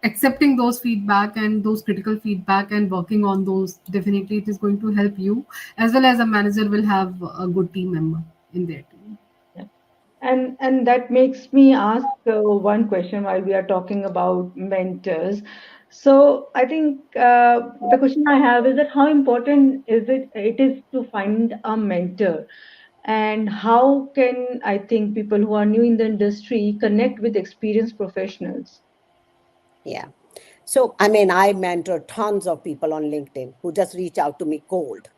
accepting those feedback and those critical feedback and working on those, definitely it is going to help you, as well as a manager will have a good team member in their team. Yeah. And that makes me ask one question while we are talking about mentors. So I think the question I have is that how important is it is to find a mentor, and how can I think people who are new in the industry connect with experienced professionals? Yeah. So, I mean, I mentor tons of people on LinkedIn who just reach out to me cold.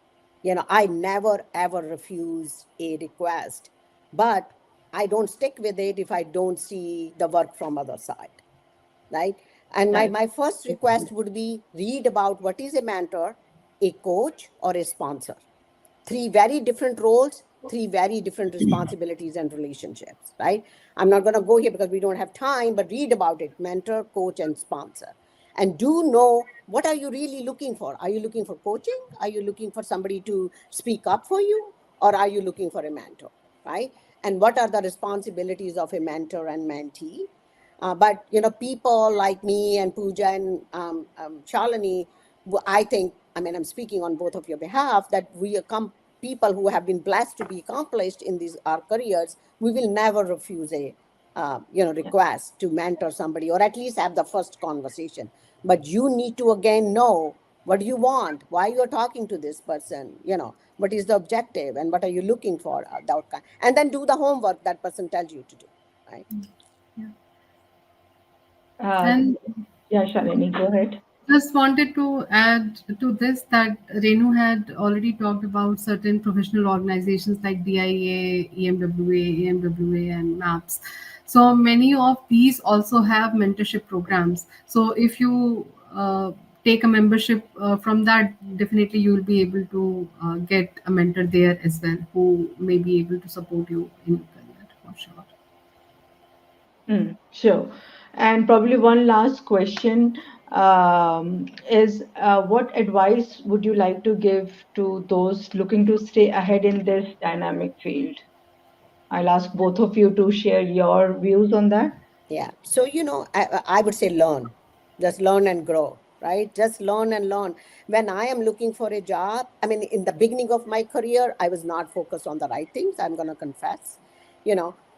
I never ever refuse a request, but I don't stick with it if I don't see the work from other side, right? And Right. my first request would be read about what is a mentor, a coach, or a sponsor. Three very different roles, three very different responsibilities and relationships, right? I'm not going to go here because we don't have time, but read about it: mentor, coach, and sponsor. And do know, what are you really looking for? Are you looking for coaching? Are you looking for somebody to speak up for you? Or are you looking for a mentor, right? And what are the responsibilities of a mentor and mentee? But people like me and Pooja and Shalini, I think, I mean, I'm speaking on both of your behalf, that we are people who have been blessed to be accomplished in these our careers. We will never refuse a Yeah. request to mentor somebody, or at least have the first conversation. But you need to again know what do you want, why you're talking to this person, what is the objective, and what are you looking for, the outcome, and then do the homework that person tells you to do, right? Yeah. Uh, And yeah, Shalini, go ahead. just wanted to add to this that Renu had already talked about certain professional organizations like DIA, EMWA, and MAPS. So many of these also have mentorship programs. So if you take a membership from that, definitely you will be able to get a mentor there as well, who may be able to support you in your career for sure. Sure. And probably one last question is what advice would you like to give to those looking to stay ahead in this dynamic field? I'll ask both of you to share your views on that. Yeah. So, I would say learn, just learn and grow, right? Just learn and learn. When I am looking for a job, I mean, in the beginning of my career, I was not focused on the right things. I'm going to confess,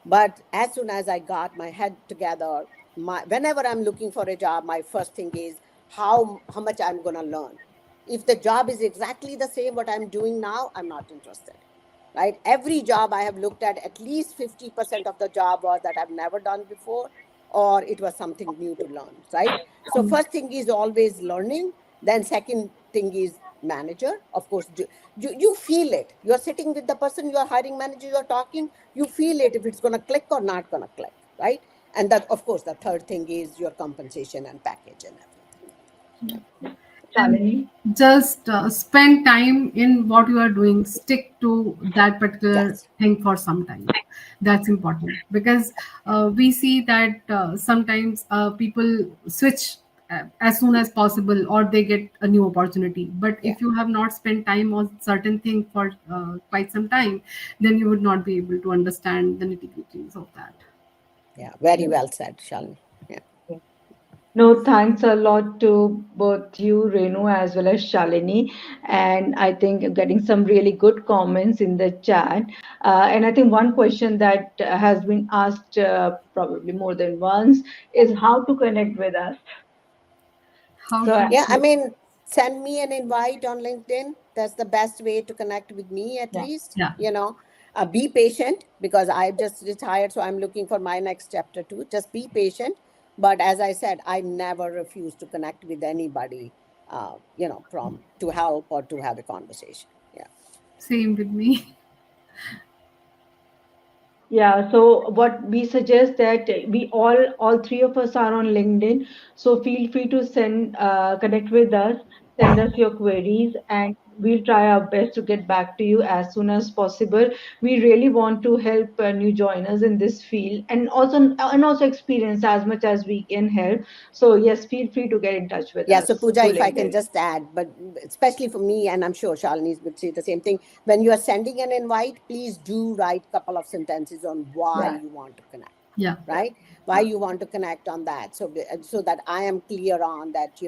but as soon as I got my head together, whenever I'm looking for a job, my first thing is how much I'm going to learn. If the job is exactly the same what I'm doing now, I'm not interested, right? Every job I have looked at least 50% of the job was that I've never done before, or it was something new to learn, right? So first thing is always learning. Then second thing is manager. Of course, you feel it. You're sitting with the person, you're hiring manager, you're talking, you feel it if it's going to click or not going to click, right? And that, of course, the third thing is your compensation and package and everything. And Shalini? just spend time in what you are doing, stick to that particular Yes. thing for some time. That's important, because we see that sometimes people switch as soon as possible, or they get a new opportunity. But Yeah. if you have not spent time on certain thing for quite some time, then you would not be able to understand the nitty-gritties of that. Yeah. Very well said, Shalini. Yeah. No, thanks a lot to both you, Renu, as well as Shalini. And I think getting some really good comments in the chat. And I think one question that has been asked probably more than once is how to connect with us. How So, to Yeah, I mean, send me an invite on LinkedIn. That's the best way to connect with me, at yeah. least. Yeah. Be patient, because I just retired, so I'm looking for my next chapter too. Just be patient. But as I said, I never refuse to connect with anybody, from to help or to have a conversation. Yeah. Same with me. Yeah, so what we suggest that we all three of us are on LinkedIn, so feel free to connect with us, send us your queries, and we'll try our best to get back to you as soon as possible. We really want to help new joiners in this field, and also experience as much as we can help. So yes, feel free to get in touch with Yeah, so us Pooja, through if I can LinkedIn. just add, but especially for me, and I'm sure Shalini would say the same thing, when you are sending an invite, please do write a couple of sentences on why Yeah. you want to connect. Yeah. right? Why you want to connect on that? So that I am clear on that,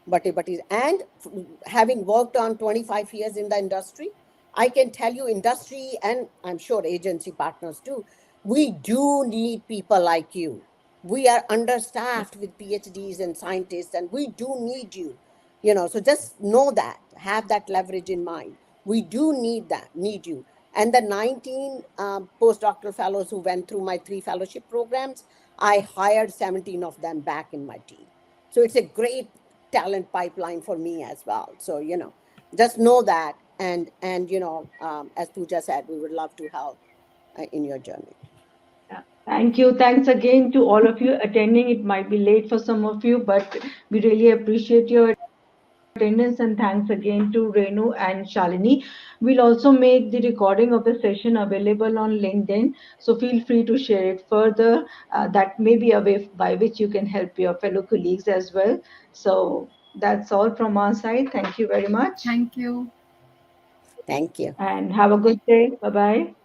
but is, and having worked on 25 years in the industry, I can tell you industry, and I'm sure agency partners too, we do need people like you. We are understaffed with PhDs and scientists, and we do need you. So just know that, have that leverage in mind. We do need you. And the 19 postdoctoral fellows who went through my 3 fellowship programs, I hired 17 of them back in my team. So it's a great talent pipeline for me as well. So, just know that. And as Pooja said, we would love to help in your journey. Yeah. Thank you. Thanks again to all of you attending. It might be late for some of you, but we really appreciate your attendance, and thanks again to Renu and Shalini. We'll also make the recording of the session available on LinkedIn, so feel free to share it further. That may be a way by which you can help your fellow colleagues as well. So that's all from our side. Thank you very much, Thank you. Thank you. and have a good day. Bye bye.